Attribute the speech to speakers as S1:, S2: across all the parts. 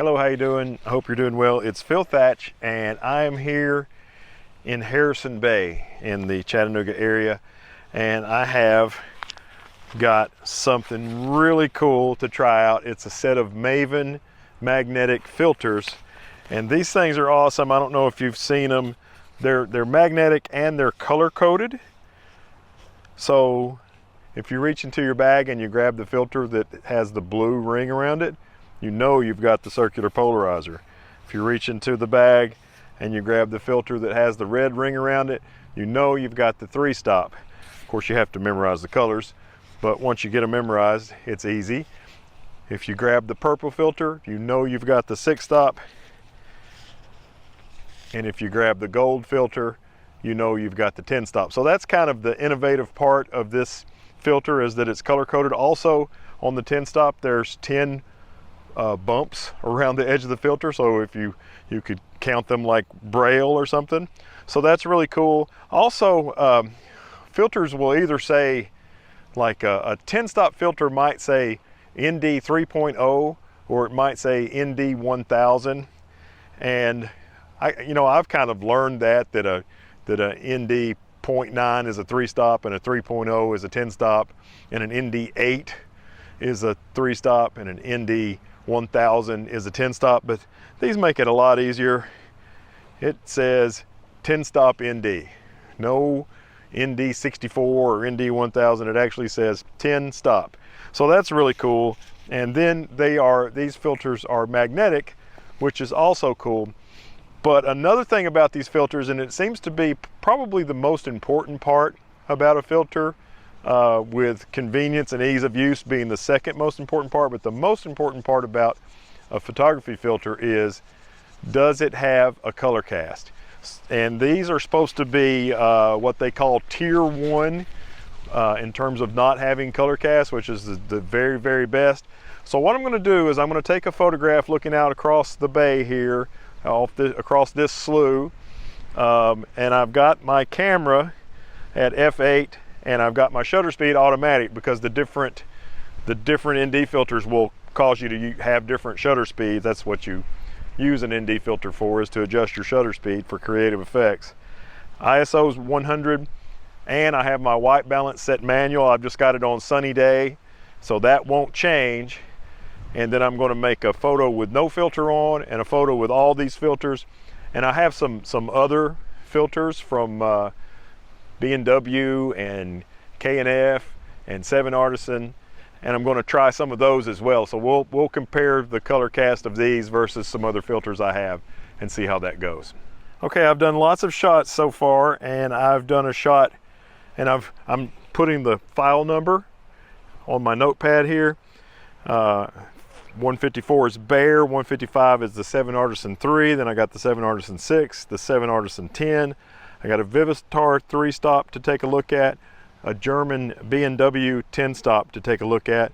S1: Hello, how you doing? I hope you're doing well. It's Phil Thatch, and I am here in Harrison Bay in the Chattanooga area, and I have got something really cool to try out. It's a set of Maven magnetic filters, and these things are awesome. I don't know if you've seen them. They're magnetic and they're color coded. So if you reach into your bag and you grab the filter that has the blue ring around it, you know you've got the circular polarizer. If you reach into the bag and you grab the filter that has the red ring around it, you know you've got the 3-stop. Of course, you have to memorize the colors, but once you get them memorized, it's easy. If you grab the purple filter, you know you've got the 6-stop. And if you grab the gold filter, you know you've got the 10-stop. So that's kind of the innovative part of this filter, is that it's color coded. Also on the 10-stop, there's 10 bumps around the edge of the filter, so if you could count them like Braille or something. So that's really cool. Also, filters will either say, like a 10-stop filter might say ND 3.0 or it might say ND 1000, and I've kind of learned that a ND 0.9 is a 3-stop and a 3.0 is a 10-stop, and an ND 8 is a 3-stop and an ND 1000 is a 10-stop, but these make it a lot easier. It says 10-stop ND, no ND 64 or ND 1000. It actually says 10-stop. So that's really cool. And then these filters are magnetic, which is also cool. But another thing about these filters, and it seems to be probably the most important part about a filter, with convenience and ease of use being the second most important part, but the most important part about a photography filter is, does it have a color cast? And these are supposed to be what they call tier 1 in terms of not having color cast, which is the very, very best. So what I'm going to do is I'm going to take a photograph looking out across the bay here, across this slough, and I've got my camera at f8, and I've got my shutter speed automatic, because the different ND filters will cause you to have different shutter speeds. That's what you use an ND filter for, is to adjust your shutter speed for creative effects. ISO is 100, and I have my white balance set manual. I've just got it on sunny day, so that won't change. And then I'm going to make a photo with no filter on and a photo with all these filters. And I have some other filters from B&W and K&F and 7 Artisan, and I'm going to try some of those as well. So we'll compare the color cast of these versus some other filters I have and see how that goes. Okay, I've done lots of shots so far, and I've done a shot, and I'm putting the file number on my notepad here. 154 is Bear, 155 is the 7 Artisan 3, then I got the 7 Artisan 6, the 7 Artisan 10. I got a Vivitar 3-stop to take a look at, a German B&W 10-stop to take a look at,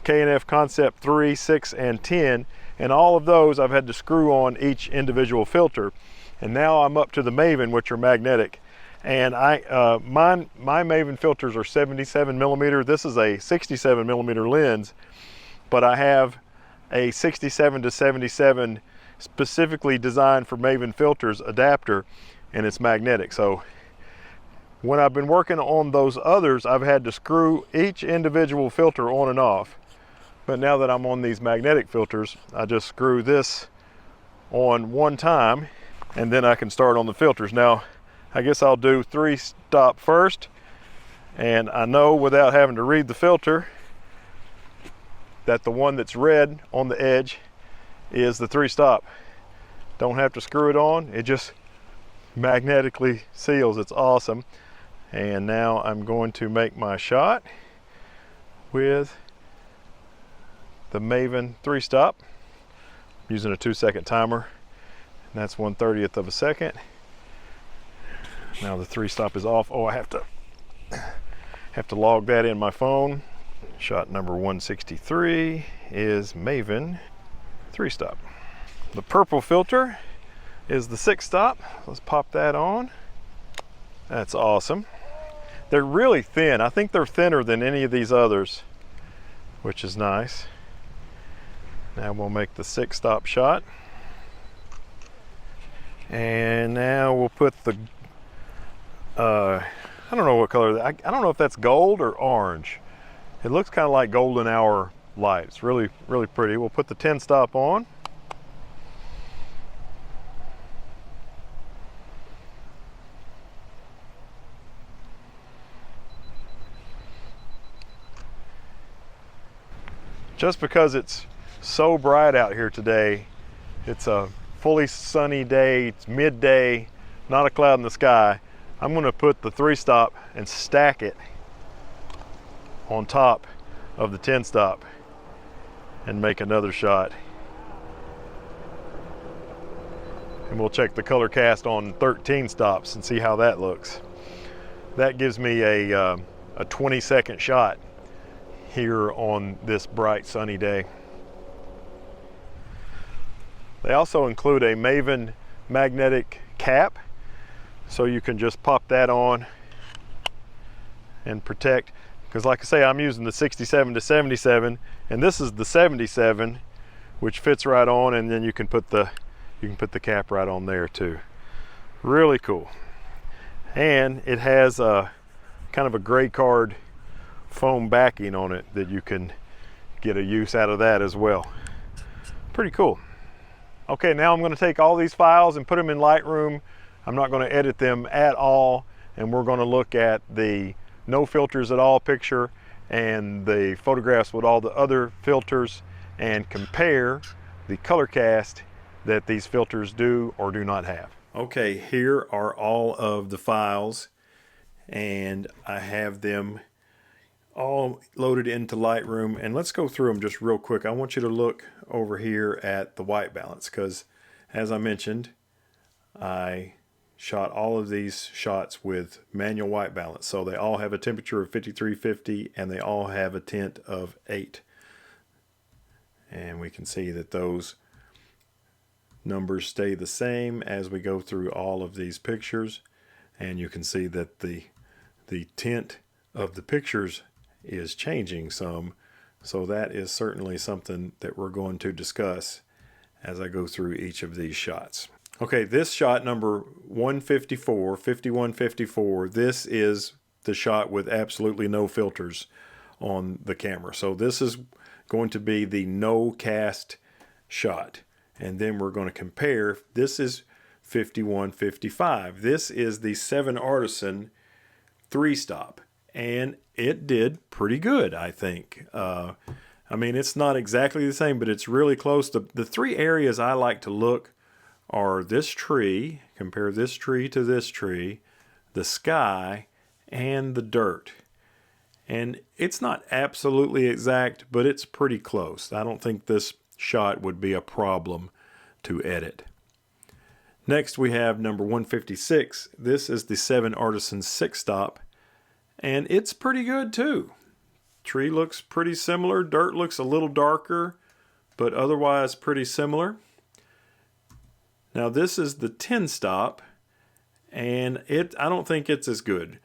S1: K&F Concept 3, 6, and 10, and all of those I've had to screw on each individual filter. And now I'm up to the Maven, which are magnetic. And my Maven filters are 77 millimeter. This is a 67 millimeter lens, but I have a 67 to 77 specifically designed for Maven filters adapter, and it's magnetic. So when I've been working on those others, I've had to screw each individual filter on and off. But now that I'm on these magnetic filters, I just screw this on one time, and then I can start on the filters. Now, I guess I'll do 3-stop first, and I know without having to read the filter that the one that's red on the edge is the 3-stop. Don't have to screw it on, it just magnetically seals. It's awesome. And now I'm going to make my shot with the Maven 3-stop. I'm using a 2-second timer, and that's 1/30th of a second. Now the 3-stop is off. Oh, I have to log that in my phone. Shot number 163 is Maven 3-stop. The purple filter is the 6-stop. Let's pop that on. That's awesome. They're really thin. I think they're thinner than any of these others, which is nice. Now we'll make the 6-stop shot. And now we'll put the, I don't know what color, I don't know if that's gold or orange. It looks kind of like golden hour light. It's really, really pretty. We'll put the 10-stop on. Just because it's so bright out here today, it's a fully sunny day, it's midday, not a cloud in the sky, I'm going to put the 3-stop and stack it on top of the 10-stop and make another shot. And we'll check the color cast on 13 stops and see how that looks. That gives me a 20-second shot here on this bright sunny day. They also include a Maven magnetic cap, so you can just pop that on and protect, because like I say, I'm using the 67 to 77 and this is the 77, which fits right on, and then you can put the cap right on there too. Really cool. And it has a kind of a gray card foam backing on it that you can get a use out of that as well. Pretty cool. Okay, now I'm going to take all these files and put them in Lightroom. I'm not going to edit them at all, and we're going to look at the no filters at all picture and the photographs with all the other filters and compare the color cast that these filters do or do not have. Okay, here are all of the files, and I have them all loaded into Lightroom, and let's go through them just real quick. I want you to look over here at the white balance, because as I mentioned, I shot all of these shots with manual white balance, so they all have a temperature of 5350 and they all have a tint of 8, and we can see that those numbers stay the same as we go through all of these pictures, and you can see that the tint of the pictures is changing some, so that is certainly something that we're going to discuss as I go through each of these shots. Okay, this shot number 154, 5154, this is the shot with absolutely no filters on the camera. So this is going to be the no cast shot. And then we're going to compare. This is 5155. This is the 7 Artisan 3-stop. And it did pretty good, I think. I mean, it's not exactly the same, but it's really close. The 3 areas I like to look are this tree, compare this tree to this tree, the sky, and the dirt. And it's not absolutely exact, but it's pretty close. I don't think this shot would be a problem to edit. Next we have number 156. This is the 7 Artisan 6-stop, and it's pretty good too. Tree looks pretty similar, dirt looks a little darker, but otherwise pretty similar. Now this is the 10-stop, and I don't think it's as good.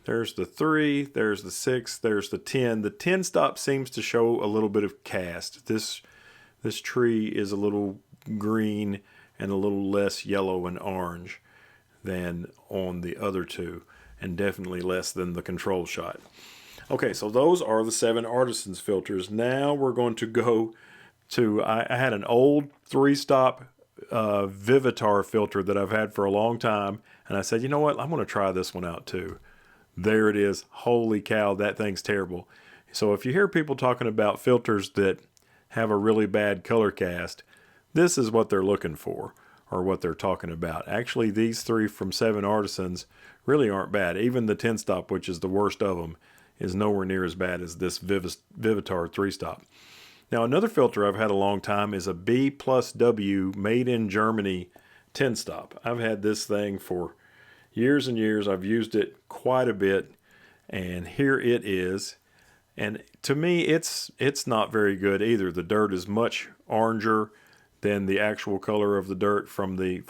S1: There's the 3, there's the 6, there's the 10. The 10-stop seems to show a little bit of cast. This tree is a little green and a little less yellow and orange than on the other two, and definitely less than the control shot. Okay, so those are the 7 Artisans filters. Now we're going to go to, I had an old 3-stop Vivitar filter that I've had for a long time, and I said, you know what, I'm going to try this one out too. There it is. Holy cow, that thing's terrible. So if you hear people talking about filters that have a really bad color cast, this is what they're looking for, or what they're talking about. Actually, these 3 from 7 Artisans really aren't bad. Even the 10-stop, which is the worst of them, is nowhere near as bad as this Vivitar 3-stop. Now, another filter I've had a long time is a B+W made in Germany 10-stop. I've had this thing for years and years. I've used it quite a bit, and here it is. And to me, it's not very good either. The dirt is much oranger than the actual color of the dirt from the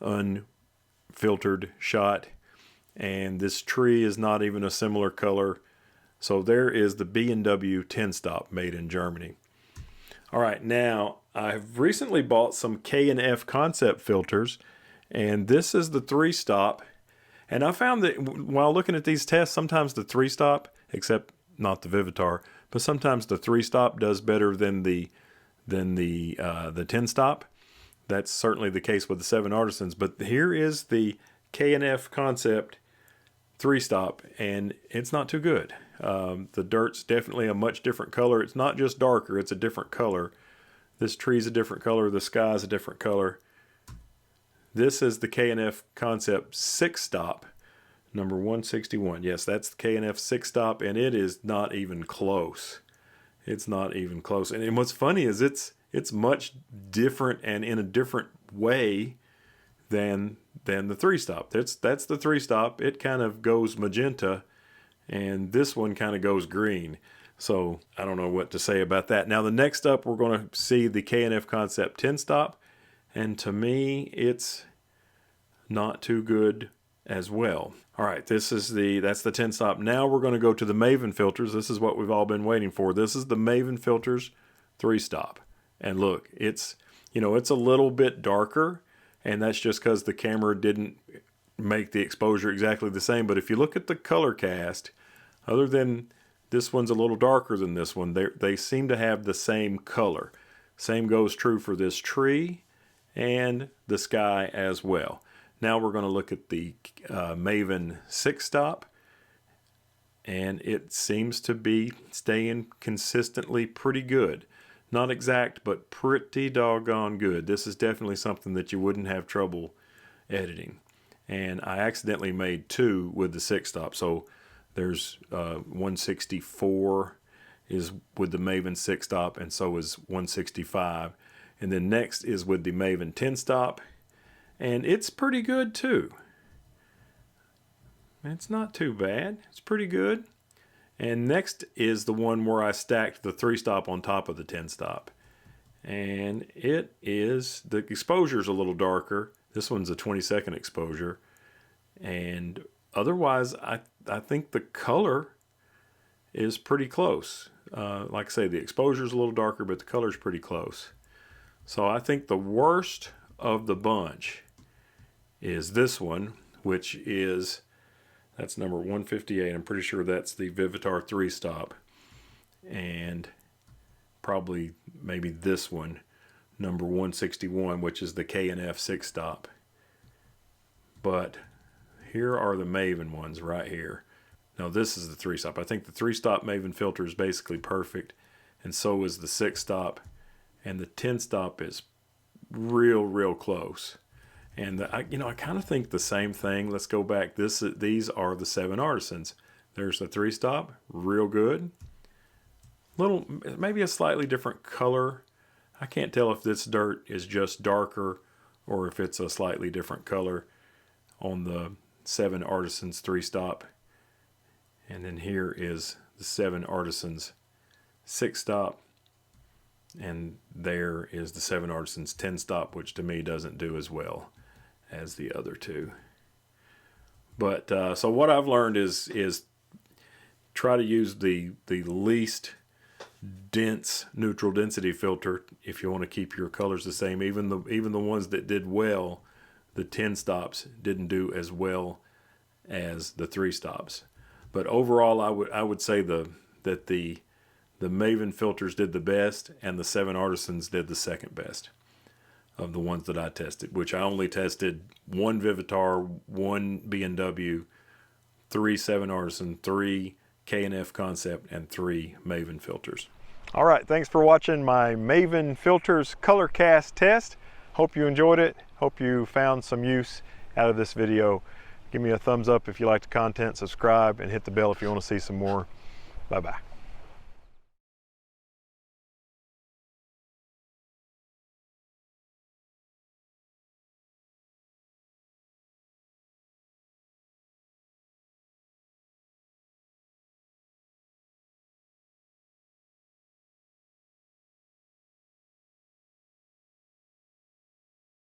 S1: unfiltered shot. And this tree is not even a similar color. So there is the B&W 10-stop made in Germany. All right, now I've recently bought some K&F concept filters, and this is the 3-stop. And I found that while looking at these tests, sometimes the 3-stop, except not the Vivitar, but sometimes the 3-stop does better than the 10-stop. That's certainly the case with the 7 Artisans. But here is the K&F concept 3-stop, and it's not too good. The dirt's definitely a much different color. It's not just darker, it's a different color. This tree's a different color, the sky's a different color. This is the K&F Concept 6-stop, number 161. Yes, that's the K&F 6-stop, and it is not even close. It's not even close. And what's funny is it's much different and in a different way than the 3-stop. That's the 3-stop. It kind of goes magenta, and this one kind of goes green. So I don't know what to say about that. Now the next up, we're going to see the K&F Concept 10-stop. And to me, it's not too good as well. All right, that's the 10-stop. Now we're going to go to the Maven filters. This is what we've all been waiting for. This is the Maven filters 3-stop. And look, it's a little bit darker, and that's just because the camera didn't make the exposure exactly the same. But if you look at the color cast, other than this one's a little darker than this one, they seem to have the same color. Same goes true for this tree and the sky as well. Now we're going to look at the Maven 6-stop, and it seems to be staying consistently pretty good. Not exact, but pretty doggone good. This is definitely something that you wouldn't have trouble editing. And I accidentally made 2 with the 6-stop, so there's 164 is with the Maven 6-stop, and so is 165. And then next is with the Maven 10-stop, and it's pretty good too. It's not too bad. It's pretty good. And next is the one where I stacked the 3-stop on top of the 10-stop. And the exposure's a little darker. This one's a 20-second exposure. And otherwise, I think the color is pretty close. Like I say, the exposure's a little darker, but the color's pretty close. So I think the worst of the bunch is this one, which that's number 158. I'm pretty sure that's the Vivitar 3-stop. And probably maybe this one, number 161, which is the K&F 6-stop. But here are the Maven ones right here. Now this is the 3-stop. I think the 3-stop Maven filter is basically perfect, and so is the 6-stop. And the 10-stop is real close. And I kind of think the same thing. Let's go back. These are the 7 Artisans. There's the 3-stop, real good. Maybe a slightly different color. I can't tell if this dirt is just darker or if it's a slightly different color on the 7 Artisans 3-stop. And then here is the 7 Artisans 6-stop. And there is the 7 Artisans 10-stop, which to me doesn't do as well as the other 2. But so what I've learned is try to use the least dense neutral density filter if you want to keep your colors the same. Even the ones that did well, the 10-stops didn't do as well as the 3-stops. But overall, I would say that the Maven filters did the best, and the 7 Artisans did the second best of the ones that I tested, which I only tested 1 Vivitar, 1 B&W, 3 7 Artisan, 3 K&F Concept, and 3 Maven filters. All right, thanks for watching my Maven filters color cast test. Hope you enjoyed it. Hope you found some use out of this video. Give me a thumbs up if you like the content, subscribe, and hit the bell if you want to see some more. Bye-bye.